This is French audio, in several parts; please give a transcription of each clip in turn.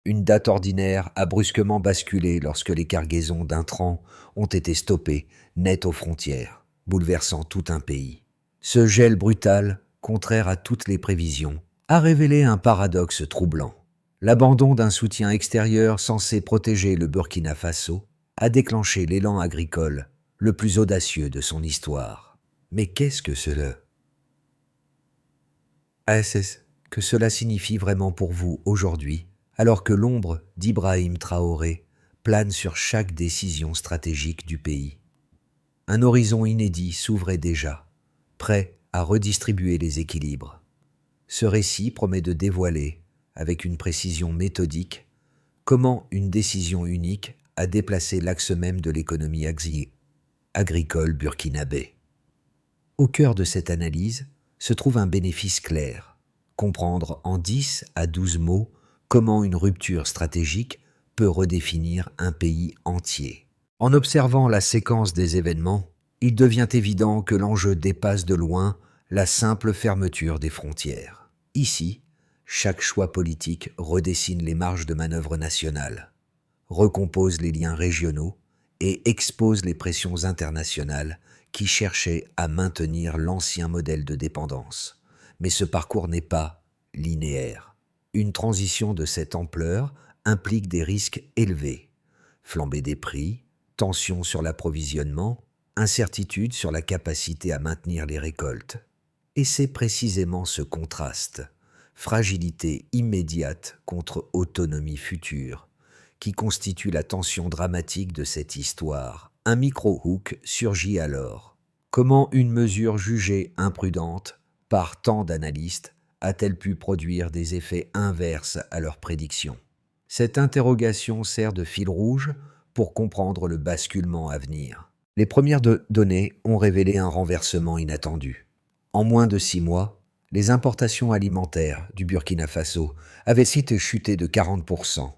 Une date ordinaire a brusquement basculé lorsque les cargaisons d'intrants ont été stoppées net aux frontières, bouleversant tout un pays. Ce gel brutal, contraire à toutes les prévisions, a révélé un paradoxe troublant. L'abandon d'un soutien extérieur censé protéger le Burkina Faso a déclenché l'élan agricole le plus audacieux de son histoire. Mais qu'est-ce que cela? Est-ce que cela signifie vraiment pour vous aujourd'hui, alors que l'ombre d'Ibrahim Traoré plane sur chaque décision stratégique du pays? Un horizon inédit s'ouvrait déjà, prêt à redistribuer les équilibres. Ce récit promet de dévoiler, avec une précision méthodique, comment une décision unique a déplacé l'axe même de l'économie agricole burkinabé. Au cœur de cette analyse se trouve un bénéfice clair: comprendre en 10 à 12 mots comment une rupture stratégique peut redéfinir un pays entier. En observant la séquence des événements, il devient évident que l'enjeu dépasse de loin la simple fermeture des frontières. Ici, chaque choix politique redessine les marges de manœuvre nationales, recompose les liens régionaux et expose les pressions internationales qui cherchaient à maintenir l'ancien modèle de dépendance. Mais ce parcours n'est pas linéaire. Une transition de cette ampleur implique des risques élevés: flambée des prix, tensions sur l'approvisionnement, incertitude sur la capacité à maintenir les récoltes. Et c'est précisément ce contraste, fragilité immédiate contre autonomie future, qui constitue la tension dramatique de cette histoire. Un micro-hook surgit alors. Comment une mesure jugée imprudente par tant d'analystes a-t-elle pu produire des effets inverses à leurs prédictions? Cette interrogation sert de fil rouge pour comprendre le basculement à venir. Les premières données ont révélé un renversement inattendu. En moins de 6 mois, les importations alimentaires du Burkina Faso avaient chuté de 40%,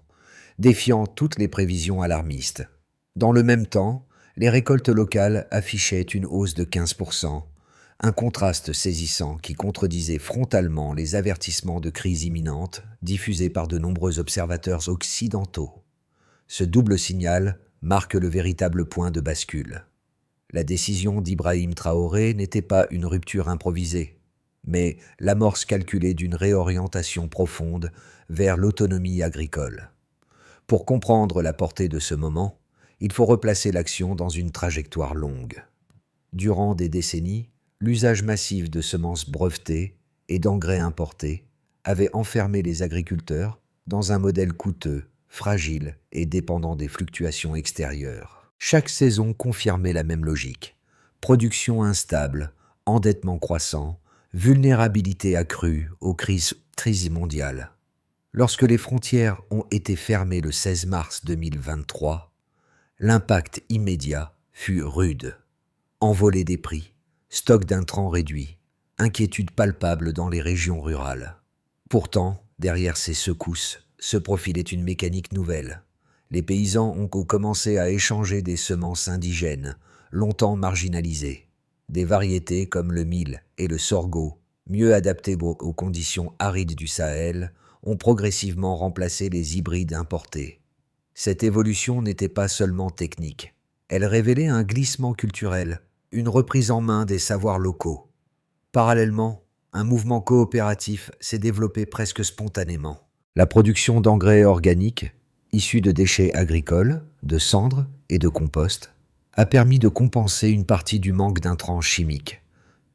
défiant toutes les prévisions alarmistes. Dans le même temps, les récoltes locales affichaient une hausse de 15%, un contraste saisissant qui contredisait frontalement les avertissements de crise imminente diffusés par de nombreux observateurs occidentaux. Ce double signal marque le véritable point de bascule. La décision d'Ibrahim Traoré n'était pas une rupture improvisée, mais l'amorce calculée d'une réorientation profonde vers l'autonomie agricole. Pour comprendre la portée de ce moment, il faut replacer l'action dans une trajectoire longue. Durant des décennies, l'usage massif de semences brevetées et d'engrais importés avait enfermé les agriculteurs dans un modèle coûteux, fragile et dépendant des fluctuations extérieures. Chaque saison confirmait la même logique: production instable, endettement croissant, vulnérabilité accrue aux crises mondiales. Lorsque les frontières ont été fermées le 16 mars 2023, l'impact immédiat fut rude. Envolée des prix, stock d'intrants réduit, inquiétude palpable dans les régions rurales. Pourtant, derrière ces secousses se profilait une mécanique nouvelle. Les paysans ont commencé à échanger des semences indigènes, longtemps marginalisées. Des variétés comme le mil et le sorgho, mieux adaptées aux conditions arides du Sahel, ont progressivement remplacé les hybrides importés. Cette évolution n'était pas seulement technique. Elle révélait un glissement culturel, une reprise en main des savoirs locaux. Parallèlement, un mouvement coopératif s'est développé presque spontanément. La production d'engrais organiques, issus de déchets agricoles, de cendres et de compost, a permis de compenser une partie du manque d'intrants chimiques.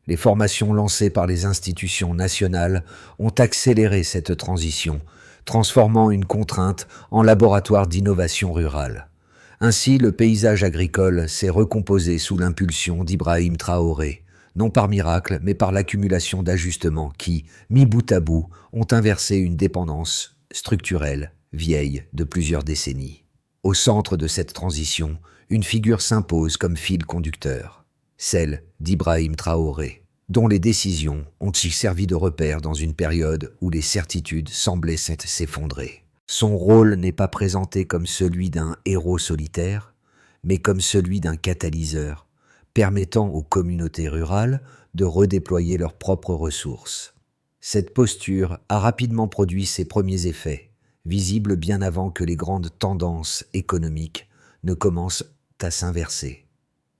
Les formations lancées par les institutions nationales ont accéléré cette transition, transformant une contrainte en laboratoire d'innovation rurale. Ainsi, le paysage agricole s'est recomposé sous l'impulsion d'Ibrahim Traoré, non par miracle, mais par l'accumulation d'ajustements qui, mis bout à bout, ont inversé une dépendance structurelle vieille de plusieurs décennies. Au centre de cette transition, une figure s'impose comme fil conducteur, celle d'Ibrahim Traoré, dont les décisions ont servi de repère dans une période où les certitudes semblaient s'effondrer. Son rôle n'est pas présenté comme celui d'un héros solitaire, mais comme celui d'un catalyseur, permettant aux communautés rurales de redéployer leurs propres ressources. Cette posture a rapidement produit ses premiers effets: visible bien avant que les grandes tendances économiques ne commencent à s'inverser.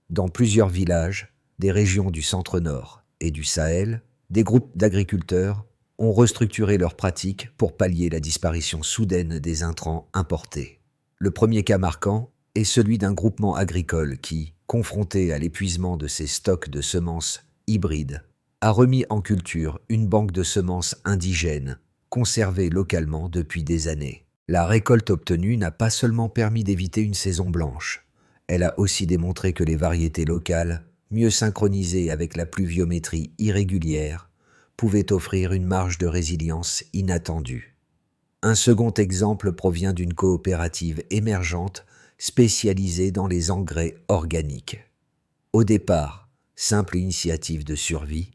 Dans plusieurs villages, des régions du centre-nord et du Sahel, des groupes d'agriculteurs ont restructuré leurs pratiques pour pallier la disparition soudaine des intrants importés. Le premier cas marquant est celui d'un groupement agricole qui, confronté à l'épuisement de ses stocks de semences hybrides, a remis en culture une banque de semences indigènes, conservée localement depuis des années. La récolte obtenue n'a pas seulement permis d'éviter une saison blanche, elle a aussi démontré que les variétés locales, mieux synchronisées avec la pluviométrie irrégulière, pouvaient offrir une marge de résilience inattendue. Un second exemple provient d'une coopérative émergente spécialisée dans les engrais organiques. Au départ, simple initiative de survie,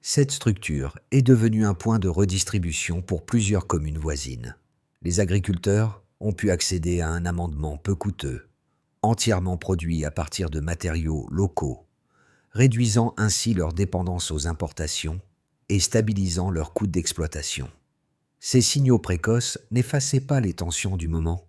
cette structure est devenue un point de redistribution pour plusieurs communes voisines. Les agriculteurs ont pu accéder à un amendement peu coûteux, entièrement produit à partir de matériaux locaux, réduisant ainsi leur dépendance aux importations et stabilisant leurs coûts d'exploitation. Ces signaux précoces n'effaçaient pas les tensions du moment,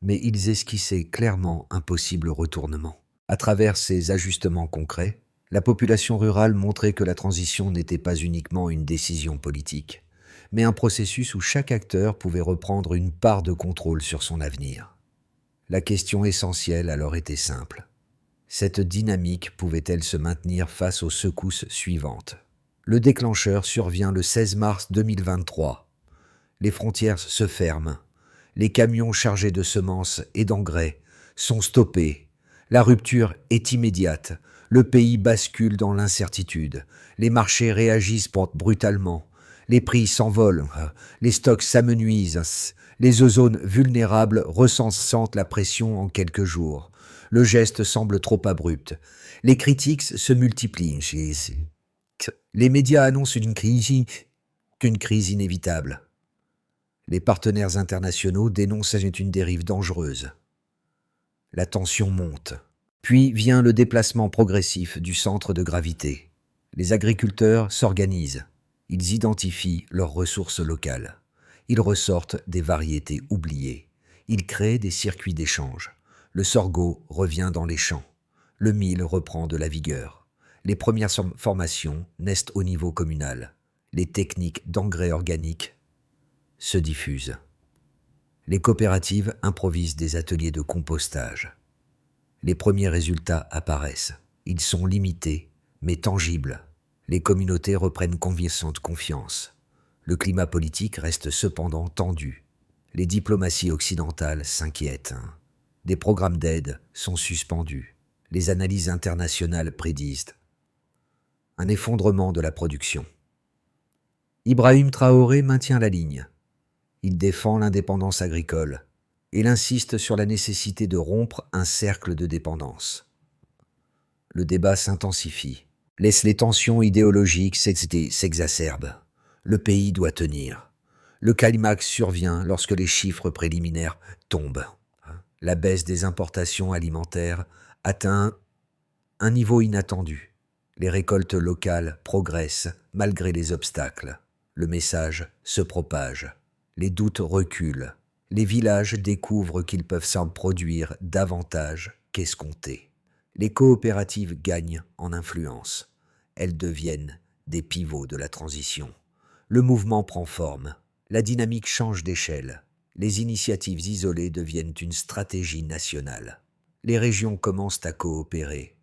mais ils esquissaient clairement un possible retournement. À travers ces ajustements concrets, la population rurale montrait que la transition n'était pas uniquement une décision politique, mais un processus où chaque acteur pouvait reprendre une part de contrôle sur son avenir. La question essentielle alors était simple. Cette dynamique pouvait-elle se maintenir face aux secousses suivantes? Le déclencheur survient le 16 mars 2023. Les frontières se ferment. Les camions chargés de semences et d'engrais sont stoppés. La rupture est immédiate. Le pays bascule dans l'incertitude. Les marchés réagissent brutalement. Les prix s'envolent. Les stocks s'amenuisent. Les zones vulnérables ressentent la pression en quelques jours. Le geste semble trop abrupt. Les critiques se multiplient. Les médias annoncent une crise inévitable. Les partenaires internationaux dénoncent une dérive dangereuse. La tension monte. Puis vient le déplacement progressif du centre de gravité. Les agriculteurs s'organisent. Ils identifient leurs ressources locales. Ils ressortent des variétés oubliées. Ils créent des circuits d'échange. Le sorgho revient dans les champs. Le mil reprend de la vigueur. Les premières formations naissent au niveau communal. Les techniques d'engrais organiques se diffusent. Les coopératives improvisent des ateliers de compostage. Les premiers résultats apparaissent. Ils sont limités, mais tangibles. Les communautés reprennent confiance. Le climat politique reste cependant tendu. Les diplomaties occidentales s'inquiètent. Des programmes d'aide sont suspendus. Les analyses internationales prédisent un effondrement de la production. Ibrahim Traoré maintient la ligne. Il défend l'indépendance agricole. Il insiste sur la nécessité de rompre un cercle de dépendance. Le débat s'intensifie. Les tensions idéologiques s'exacerbent. Le pays doit tenir. Le climax survient lorsque les chiffres préliminaires tombent. La baisse des importations alimentaires atteint un niveau inattendu. Les récoltes locales progressent malgré les obstacles. Le message se propage. Les doutes reculent. Les villages découvrent qu'ils peuvent s'en produire davantage qu'escompté. Les coopératives gagnent en influence. Elles deviennent des pivots de la transition. Le mouvement prend forme. La dynamique change d'échelle. Les initiatives isolées deviennent une stratégie nationale. Les régions commencent à coopérer.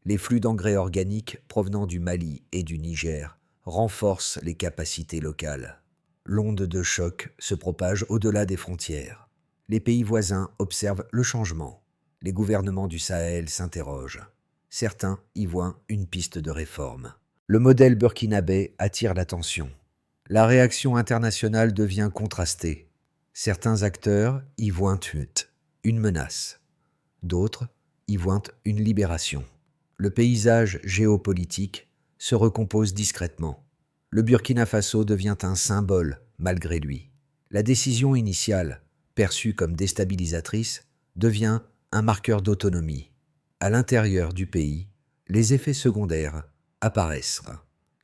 Les flux d'engrais organiques provenant du Mali et du Niger renforcent les capacités locales. L'onde de choc se propage au-delà des frontières. Les pays voisins observent le changement. Les gouvernements du Sahel s'interrogent. Certains y voient une piste de réforme. Le modèle burkinabé attire l'attention. La réaction internationale devient contrastée. Certains acteurs y voient une menace. D'autres y voient une libération. Le paysage géopolitique se recompose discrètement. Le Burkina Faso devient un symbole malgré lui. La décision initiale, perçue comme déstabilisatrice, devient un marqueur d'autonomie. À l'intérieur du pays, les effets secondaires apparaissent.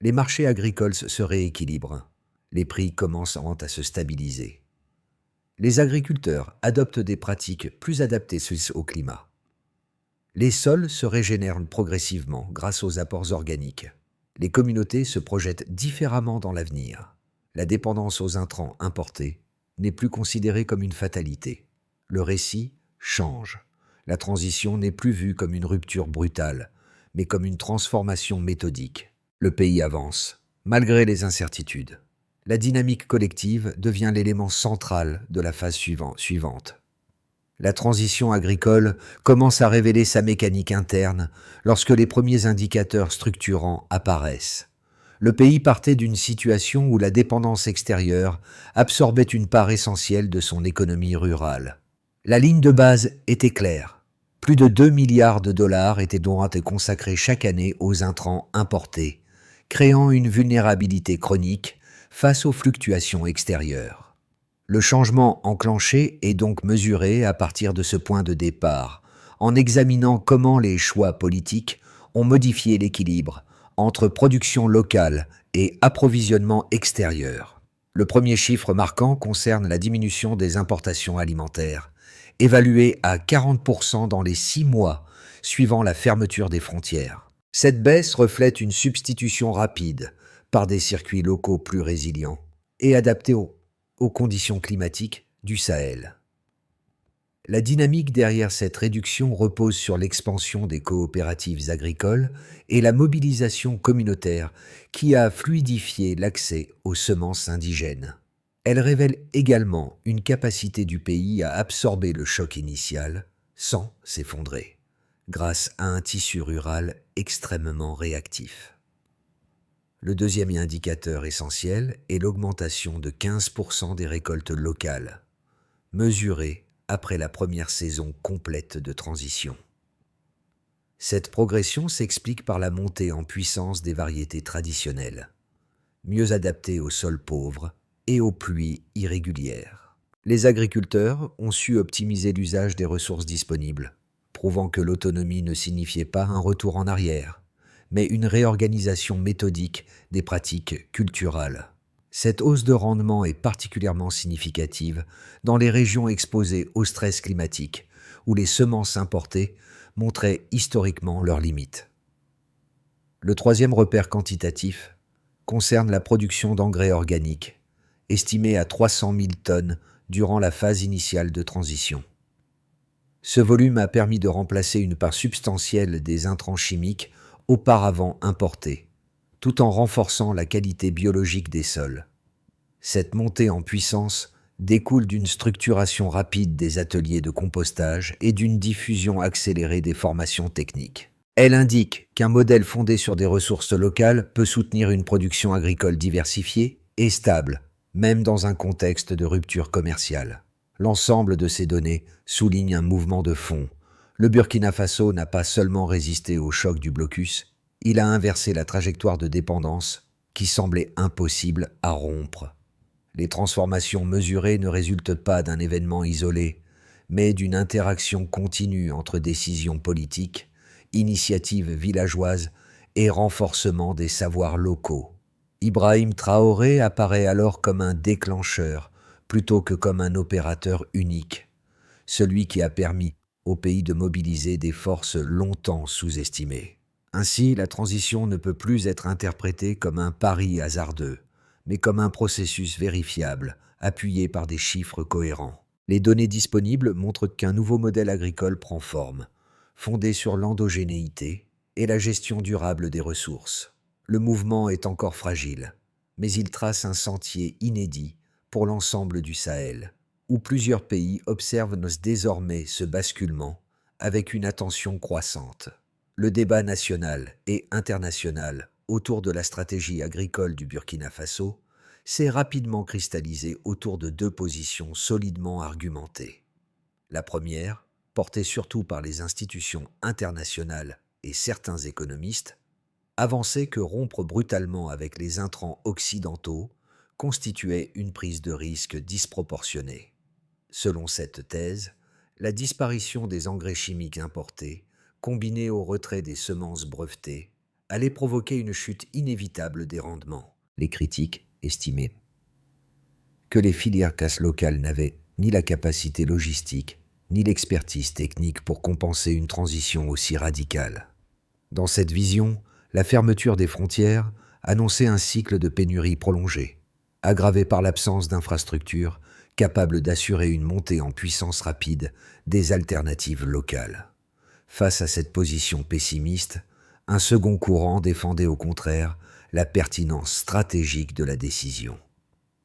Les marchés agricoles se rééquilibrent. Les prix commencent à se stabiliser. Les agriculteurs adoptent des pratiques plus adaptées au climat. Les sols se régénèrent progressivement grâce aux apports organiques. Les communautés se projettent différemment dans l'avenir. La dépendance aux intrants importés n'est plus considérée comme une fatalité. Le récit change. La transition n'est plus vue comme une rupture brutale, mais comme une transformation méthodique. Le pays avance, malgré les incertitudes. La dynamique collective devient l'élément central de la phase suivante. La transition agricole commence à révéler sa mécanique interne lorsque les premiers indicateurs structurants apparaissent. Le pays partait d'une situation où la dépendance extérieure absorbait une part essentielle de son économie rurale. La ligne de base était claire. Plus de 2 milliards de dollars étaient donc consacrés chaque année aux intrants importés, créant une vulnérabilité chronique face aux fluctuations extérieures. Le changement enclenché est donc mesuré à partir de ce point de départ, en examinant comment les choix politiques ont modifié l'équilibre entre production locale et approvisionnement extérieur. Le premier chiffre marquant concerne la diminution des importations alimentaires, évaluée à 40% dans les 6 mois suivant la fermeture des frontières. Cette baisse reflète une substitution rapide par des circuits locaux plus résilients et adaptés aux conditions climatiques du Sahel. La dynamique derrière cette réduction repose sur l'expansion des coopératives agricoles et la mobilisation communautaire qui a fluidifié l'accès aux semences indigènes. Elle révèle également une capacité du pays à absorber le choc initial sans s'effondrer, grâce à un tissu rural extrêmement réactif. Le deuxième indicateur essentiel est l'augmentation de 15% des récoltes locales, mesurée après la première saison complète de transition. Cette progression s'explique par la montée en puissance des variétés traditionnelles, mieux adaptées aux sols pauvres et aux pluies irrégulières. Les agriculteurs ont su optimiser l'usage des ressources disponibles, prouvant que l'autonomie ne signifiait pas un retour en arrière, mais une réorganisation méthodique des pratiques culturales. Cette hausse de rendement est particulièrement significative dans les régions exposées au stress climatique, où les semences importées montraient historiquement leurs limites. Le troisième repère quantitatif concerne la production d'engrais organiques, estimée à 300 000 tonnes durant la phase initiale de transition. Ce volume a permis de remplacer une part substantielle des intrants chimiques auparavant importés, tout en renforçant la qualité biologique des sols. Cette montée en puissance découle d'une structuration rapide des ateliers de compostage et d'une diffusion accélérée des formations techniques. Elle indique qu'un modèle fondé sur des ressources locales peut soutenir une production agricole diversifiée et stable, même dans un contexte de rupture commerciale. L'ensemble de ces données souligne un mouvement de fond. Le Burkina Faso n'a pas seulement résisté au choc du blocus, il a inversé la trajectoire de dépendance qui semblait impossible à rompre. Les transformations mesurées ne résultent pas d'un événement isolé, mais d'une interaction continue entre décisions politiques, initiatives villageoises et renforcement des savoirs locaux. Ibrahim Traoré apparaît alors comme un déclencheur plutôt que comme un opérateur unique, celui qui a permis au pays de mobiliser des forces longtemps sous-estimées. Ainsi, la transition ne peut plus être interprétée comme un pari hasardeux, mais comme un processus vérifiable, appuyé par des chiffres cohérents. Les données disponibles montrent qu'un nouveau modèle agricole prend forme, fondé sur l'endogénéité et la gestion durable des ressources. Le mouvement est encore fragile, mais il trace un sentier inédit pour l'ensemble du Sahel, où plusieurs pays observent désormais ce basculement avec une attention croissante. Le débat national et international autour de la stratégie agricole du Burkina Faso s'est rapidement cristallisé autour de deux positions solidement argumentées. La première, portée surtout par les institutions internationales et certains économistes, avançait que rompre brutalement avec les intrants occidentaux constituait une prise de risque disproportionnée. Selon cette thèse, la disparition des engrais chimiques importés, combinée au retrait des semences brevetées, allait provoquer une chute inévitable des rendements. Les critiques estimaient que les filières locales n'avaient ni la capacité logistique, ni l'expertise technique pour compenser une transition aussi radicale. Dans cette vision, la fermeture des frontières annonçait un cycle de pénurie prolongé, aggravé par l'absence d'infrastructures capables d'assurer une montée en puissance rapide des alternatives locales. Face à cette position pessimiste, un second courant défendait au contraire la pertinence stratégique de la décision.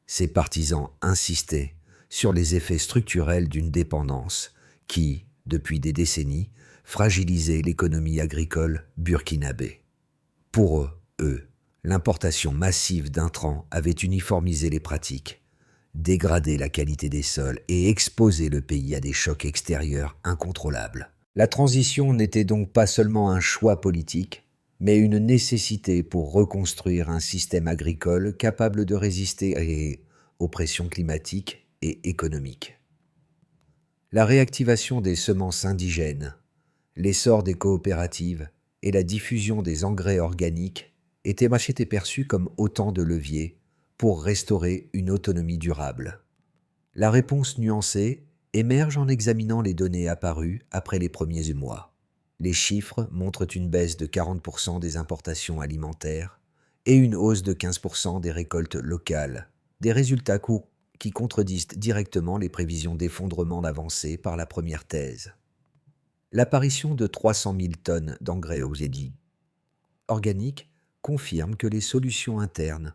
Ses partisans insistaient sur les effets structurels d'une dépendance qui, depuis des décennies, fragilisait l'économie agricole burkinabé. Pour eux, l'importation massive d'intrants avait uniformisé les pratiques, dégradé la qualité des sols et exposé le pays à des chocs extérieurs incontrôlables. La transition n'était donc pas seulement un choix politique, mais une nécessité pour reconstruire un système agricole capable de résister aux pressions climatiques et économiques. La réactivation des semences indigènes, l'essor des coopératives et la diffusion des engrais organiques étaient perçus comme autant de leviers pour restaurer une autonomie durable. La réponse nuancée émerge en examinant les données apparues après les premiers mois. Les chiffres montrent une baisse de 40% des importations alimentaires et une hausse de 15% des récoltes locales, des résultats qui contredisent directement les prévisions d'effondrement d'avancée par la première thèse. L'apparition de 300 000 tonnes d'engrais organiques confirme que les solutions internes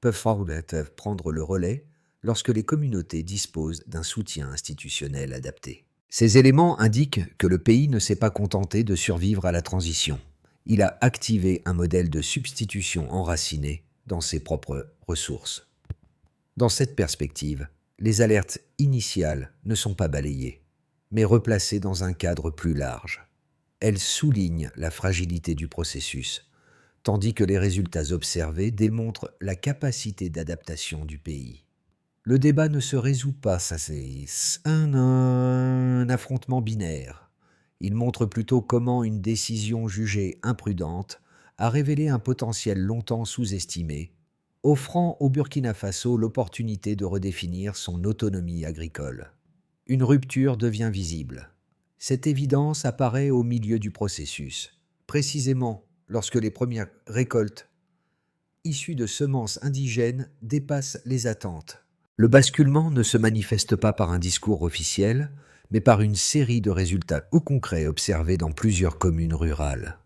peuvent prendre le relais lorsque les communautés disposent d'un soutien institutionnel adapté. Ces éléments indiquent que le pays ne s'est pas contenté de survivre à la transition. Il a activé un modèle de substitution enraciné dans ses propres ressources. Dans cette perspective, les alertes initiales ne sont pas balayées, mais replacées dans un cadre plus large. Elles soulignent la fragilité du processus, tandis que les résultats observés démontrent la capacité d'adaptation du pays. Le débat ne se résout pas, ça c'est un affrontement binaire. Il montre plutôt comment une décision jugée imprudente a révélé un potentiel longtemps sous-estimé, offrant au Burkina Faso l'opportunité de redéfinir son autonomie agricole. Une rupture devient visible. Cette évidence apparaît au milieu du processus, précisément lorsque les premières récoltes issues de semences indigènes dépassent les attentes. Le basculement ne se manifeste pas par un discours officiel, mais par une série de résultats concrets observés dans plusieurs communes rurales.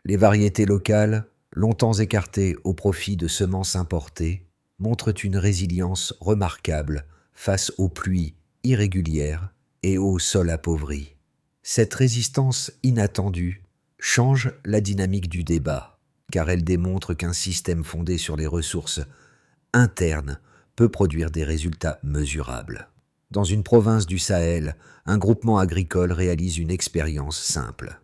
Les variétés locales, longtemps écartées au profit de semences importées, montrent une résilience remarquable face aux pluies irrégulières et aux sols appauvris. Cette résistance inattendue change la dynamique du débat, car elle démontre qu'un système fondé sur les ressources internes peut produire des résultats mesurables. Dans une province du Sahel, un groupement agricole réalise une expérience simple.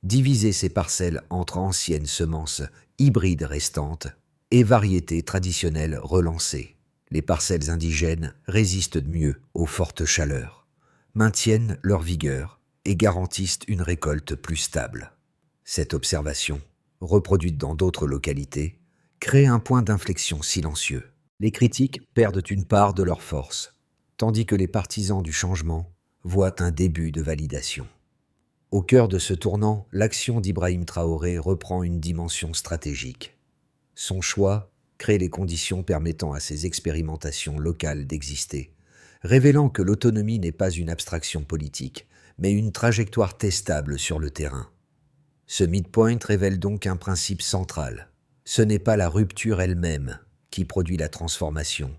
Diviser ses parcelles entre anciennes semences hybrides restantes et variétés traditionnelles relancées. Les parcelles indigènes résistent mieux aux fortes chaleurs, maintiennent leur vigueur et garantissent une récolte plus stable. Cette observation, reproduite dans d'autres localités, crée un point d'inflexion silencieux. Les critiques perdent une part de leur force, tandis que les partisans du changement voient un début de validation. Au cœur de ce tournant, l'action d'Ibrahim Traoré reprend une dimension stratégique. Son choix crée les conditions permettant à ces expérimentations locales d'exister, révélant que l'autonomie n'est pas une abstraction politique, mais une trajectoire testable sur le terrain. Ce midpoint révèle donc un principe central. Ce n'est pas la rupture elle-même qui produit la transformation,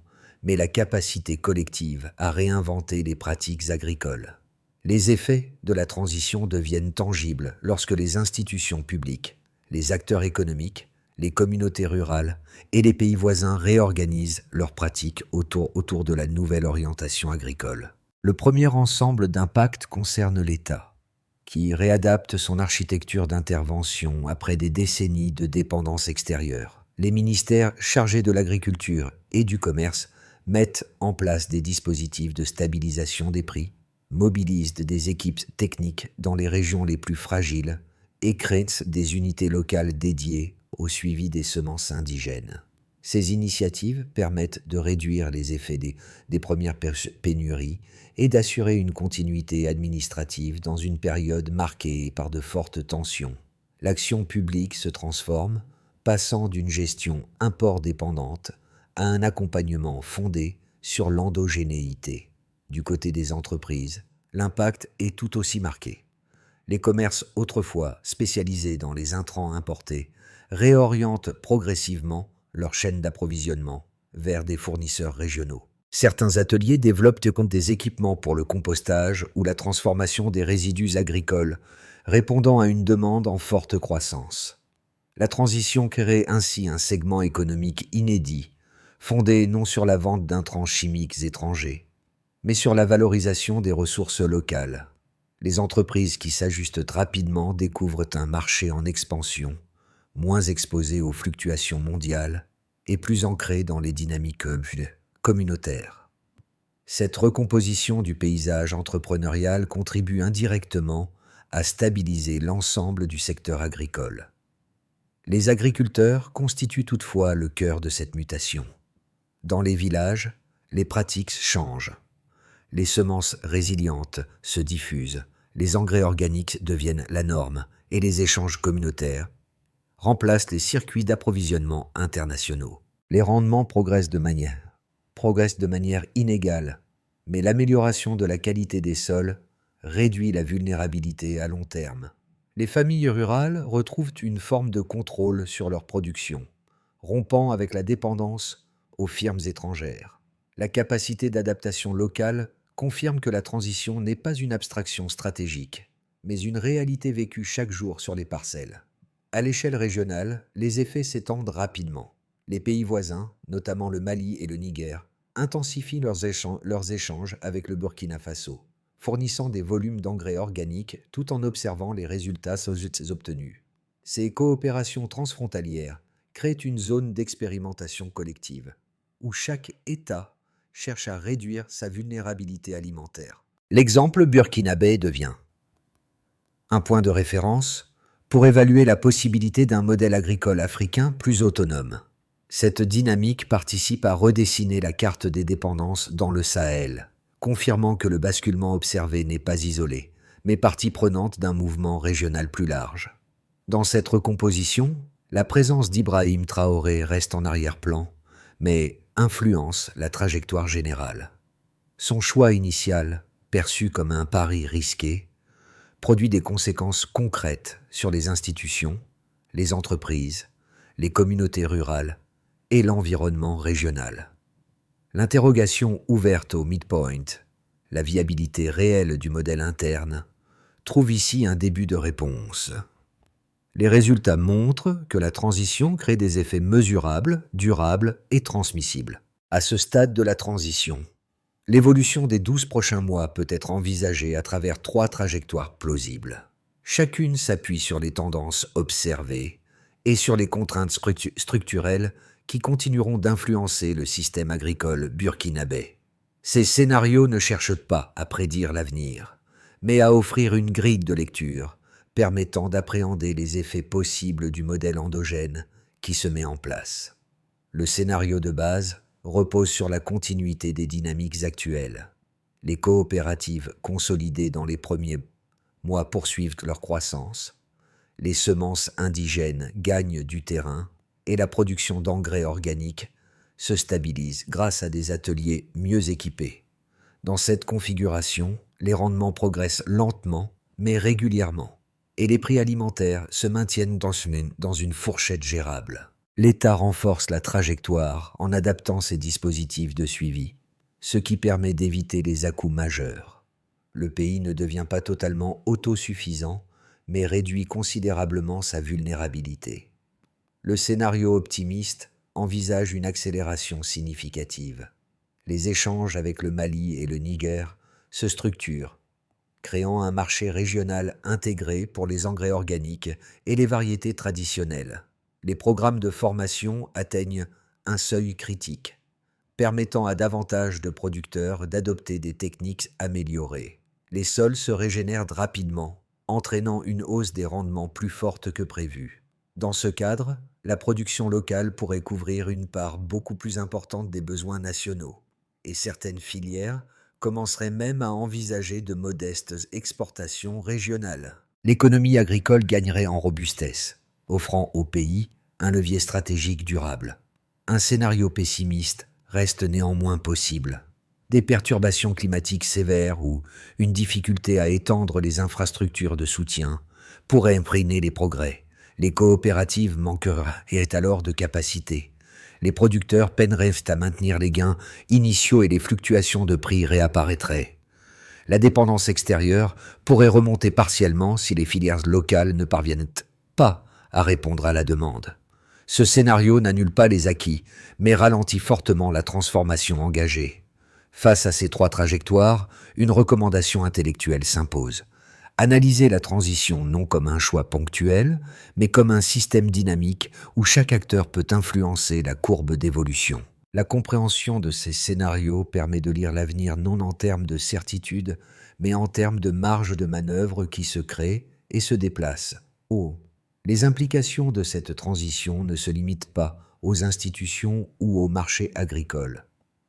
mais la capacité collective à réinventer les pratiques agricoles. Les effets de la transition deviennent tangibles lorsque les institutions publiques, les acteurs économiques, les communautés rurales et les pays voisins réorganisent leurs pratiques autour de la nouvelle orientation agricole. Le premier ensemble d'impacts concerne l'État, qui réadapte son architecture d'intervention après des décennies de dépendance extérieure. Les ministères chargés de l'agriculture et du commerce mettent en place des dispositifs de stabilisation des prix, mobilisent des équipes techniques dans les régions les plus fragiles et créent des unités locales dédiées au suivi des semences indigènes. Ces initiatives permettent de réduire les effets des premières pénuries et d'assurer une continuité administrative dans une période marquée par de fortes tensions. L'action publique se transforme, passant d'une gestion import-dépendante à un accompagnement fondé sur l'endogénéité. Du côté des entreprises, l'impact est tout aussi marqué. Les commerces autrefois spécialisés dans les intrants importés réorientent progressivement leur chaîne d'approvisionnement vers des fournisseurs régionaux. Certains ateliers développent des équipements pour le compostage ou la transformation des résidus agricoles, répondant à une demande en forte croissance. La transition crée ainsi un segment économique inédit, fondé non sur la vente d'intrants chimiques étrangers, mais sur la valorisation des ressources locales. Les entreprises qui s'ajustent rapidement découvrent un marché en expansion, moins exposé aux fluctuations mondiales et plus ancré dans les dynamiques communautaires. Cette recomposition du paysage entrepreneurial contribue indirectement à stabiliser l'ensemble du secteur agricole. Les agriculteurs constituent toutefois le cœur de cette mutation. Dans les villages, les pratiques changent. Les semences résilientes se diffusent, les engrais organiques deviennent la norme et les échanges communautaires remplacent les circuits d'approvisionnement internationaux. Les rendements progressent de manière inégale, mais l'amélioration de la qualité des sols réduit la vulnérabilité à long terme. Les familles rurales retrouvent une forme de contrôle sur leur production, rompant avec la dépendance aux firmes étrangères. La capacité d'adaptation locale confirme que la transition n'est pas une abstraction stratégique, mais une réalité vécue chaque jour sur les parcelles. À l'échelle régionale, les effets s'étendent rapidement. Les pays voisins, notamment le Mali et le Niger, intensifient leurs échanges avec le Burkina Faso, fournissant des volumes d'engrais organiques tout en observant les résultats obtenus. Ces coopérations transfrontalières créent une zone d'expérimentation collective, où chaque État cherche à réduire sa vulnérabilité alimentaire. L'exemple burkinabé devient un point de référence pour évaluer la possibilité d'un modèle agricole africain plus autonome. Cette dynamique participe à redessiner la carte des dépendances dans le Sahel, confirmant que le basculement observé n'est pas isolé, mais partie prenante d'un mouvement régional plus large. Dans cette recomposition, la présence d'Ibrahim Traoré reste en arrière-plan, mais influence la trajectoire générale. Son choix initial, perçu comme un pari risqué, produit des conséquences concrètes sur les institutions, les entreprises, les communautés rurales et l'environnement régional. L'interrogation ouverte au midpoint, la viabilité réelle du modèle interne, trouve ici un début de réponse. Les résultats montrent que la transition crée des effets mesurables, durables et transmissibles. À ce stade de la transition, l'évolution des 12 prochains mois peut être envisagée à travers 3 trajectoires plausibles. Chacune s'appuie sur les tendances observées et sur les contraintes structurelles qui continueront d'influencer le système agricole burkinabé. Ces scénarios ne cherchent pas à prédire l'avenir, mais à offrir une grille de lecture permettant d'appréhender les effets possibles du modèle endogène qui se met en place. Le scénario de base repose sur la continuité des dynamiques actuelles. Les coopératives consolidées dans les premiers mois poursuivent leur croissance, les semences indigènes gagnent du terrain et la production d'engrais organiques se stabilise grâce à des ateliers mieux équipés. Dans cette configuration, les rendements progressent lentement mais régulièrement et les prix alimentaires se maintiennent dans une fourchette gérable. L'État renforce la trajectoire en adaptant ses dispositifs de suivi, ce qui permet d'éviter les à-coups majeurs. Le pays ne devient pas totalement autosuffisant, mais réduit considérablement sa vulnérabilité. Le scénario optimiste envisage une accélération significative. Les échanges avec le Mali et le Niger se structurent, créant un marché régional intégré pour les engrais organiques et les variétés traditionnelles. Les programmes de formation atteignent un seuil critique, permettant à davantage de producteurs d'adopter des techniques améliorées. Les sols se régénèrent rapidement, entraînant une hausse des rendements plus forte que prévu. Dans ce cadre, la production locale pourrait couvrir une part beaucoup plus importante des besoins nationaux, et certaines filières commenceraient même à envisager de modestes exportations régionales. L'économie agricole gagnerait en robustesse, offrant au pays un levier stratégique durable. Un scénario pessimiste reste néanmoins possible. Des perturbations climatiques sévères ou une difficulté à étendre les infrastructures de soutien pourraient freiner les progrès. Les coopératives manqueraient alors de capacité. Les producteurs peineraient à maintenir les gains initiaux et les fluctuations de prix réapparaîtraient. La dépendance extérieure pourrait remonter partiellement si les filières locales ne parviennent pas à répondre à la demande. Ce scénario n'annule pas les acquis, mais ralentit fortement la transformation engagée. Face à ces trois trajectoires, une recommandation intellectuelle s'impose. Analyser la transition non comme un choix ponctuel, mais comme un système dynamique où chaque acteur peut influencer la courbe d'évolution. La compréhension de ces scénarios permet de lire l'avenir non en termes de certitude, mais en termes de marge de manœuvre qui se crée et se déplace. Les implications de cette transition ne se limitent pas aux institutions ou au marché agricole.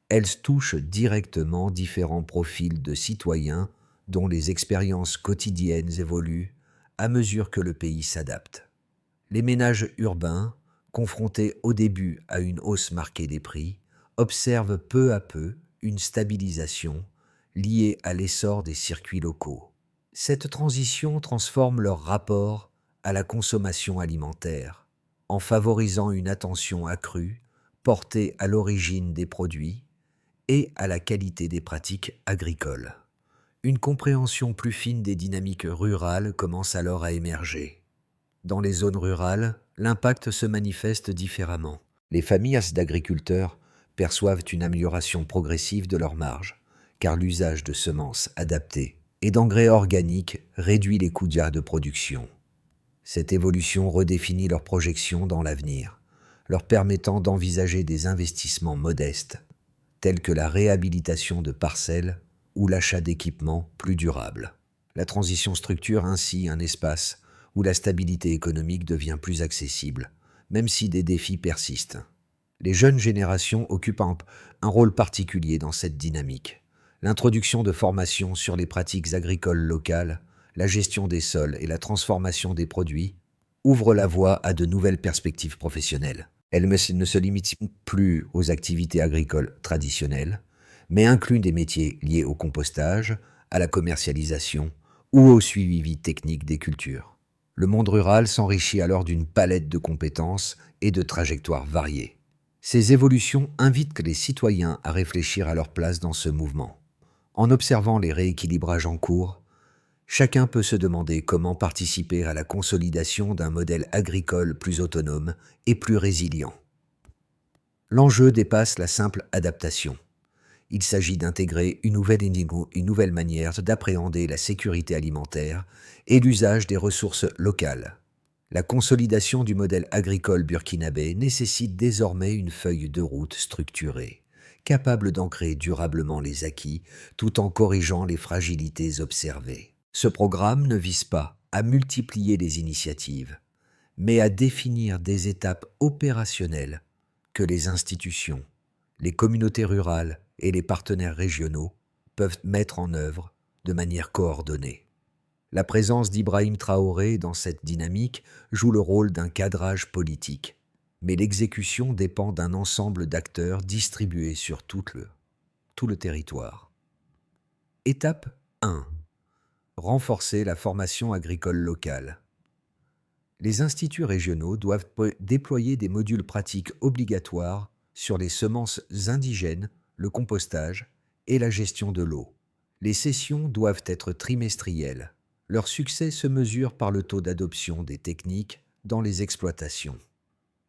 Elles touchent directement différents profils de citoyens dont les expériences quotidiennes évoluent à mesure que le pays s'adapte. Les ménages urbains, confrontés au début à une hausse marquée des prix, observent peu à peu une stabilisation liée à l'essor des circuits locaux. Cette transition transforme leur rapport à la consommation alimentaire, en favorisant une attention accrue portée à l'origine des produits et à la qualité des pratiques agricoles. Une compréhension plus fine des dynamiques rurales commence alors à émerger. Dans les zones rurales, l'impact se manifeste différemment. Les familles d'agriculteurs perçoivent une amélioration progressive de leurs marges, car l'usage de semences adaptées et d'engrais organiques réduit les coûts de production. Cette évolution redéfinit leurs projections dans l'avenir, leur permettant d'envisager des investissements modestes, tels que la réhabilitation de parcelles ou l'achat d'équipements plus durables. La transition structure ainsi un espace où la stabilité économique devient plus accessible, même si des défis persistent. Les jeunes générations occupent un rôle particulier dans cette dynamique. L'introduction de formations sur les pratiques agricoles locales, la gestion des sols et la transformation des produits ouvrent la voie à de nouvelles perspectives professionnelles. Elles ne se limitent plus aux activités agricoles traditionnelles, mais incluent des métiers liés au compostage, à la commercialisation ou au suivi technique des cultures. Le monde rural s'enrichit alors d'une palette de compétences et de trajectoires variées. Ces évolutions invitent les citoyens à réfléchir à leur place dans ce mouvement. En observant les rééquilibrages en cours, chacun peut se demander comment participer à la consolidation d'un modèle agricole plus autonome et plus résilient. L'enjeu dépasse la simple adaptation. Il s'agit d'intégrer une nouvelle manière d'appréhender la sécurité alimentaire et l'usage des ressources locales. La consolidation du modèle agricole burkinabé nécessite désormais une feuille de route structurée, capable d'ancrer durablement les acquis tout en corrigeant les fragilités observées. Ce programme ne vise pas à multiplier les initiatives, mais à définir des étapes opérationnelles que les institutions, les communautés rurales et les partenaires régionaux peuvent mettre en œuvre de manière coordonnée. La présence d'Ibrahim Traoré dans cette dynamique joue le rôle d'un cadrage politique, mais l'exécution dépend d'un ensemble d'acteurs distribués sur tout le territoire. Étape 1. Renforcer la formation agricole locale. Les instituts régionaux doivent déployer des modules pratiques obligatoires sur les semences indigènes, le compostage et la gestion de l'eau. Les sessions doivent être trimestrielles. Leur succès se mesure par le taux d'adoption des techniques dans les exploitations.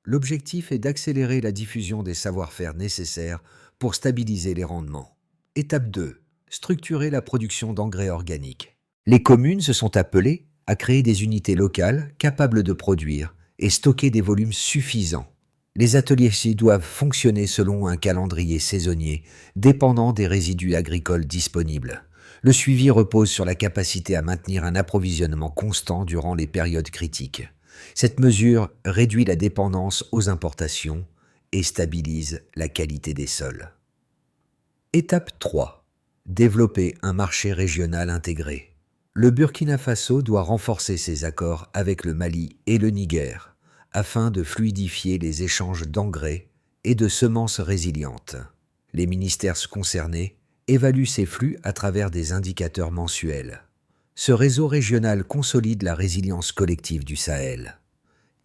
L'objectif est d'accélérer la diffusion des savoir-faire nécessaires pour stabiliser les rendements. Étape 2. Structurer la production d'engrais organiques. Les communes se sont appelées à créer des unités locales capables de produire et stocker des volumes suffisants. Les ateliers doivent fonctionner selon un calendrier saisonnier dépendant des résidus agricoles disponibles. Le suivi repose sur la capacité à maintenir un approvisionnement constant durant les périodes critiques. Cette mesure réduit la dépendance aux importations et stabilise la qualité des sols. Étape 3. Développer un marché régional intégré. Le Burkina Faso doit renforcer ses accords avec le Mali et le Niger afin de fluidifier les échanges d'engrais et de semences résilientes. Les ministères concernés évaluent ces flux à travers des indicateurs mensuels. Ce réseau régional consolide la résilience collective du Sahel.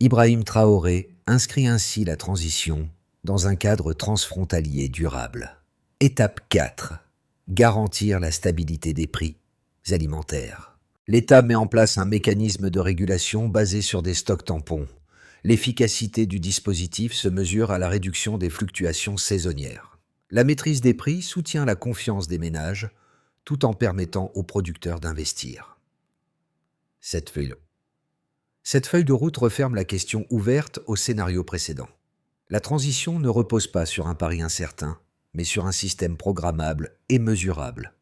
Ibrahim Traoré inscrit ainsi la transition dans un cadre transfrontalier durable. Étape 4. Garantir la stabilité des prix alimentaires. L'État met en place un mécanisme de régulation basé sur des stocks tampons. L'efficacité du dispositif se mesure à la réduction des fluctuations saisonnières. La maîtrise des prix soutient la confiance des ménages tout en permettant aux producteurs d'investir. Cette feuille de route referme la question ouverte au scénario précédent. La transition ne repose pas sur un pari incertain, mais sur un système programmable et mesurable.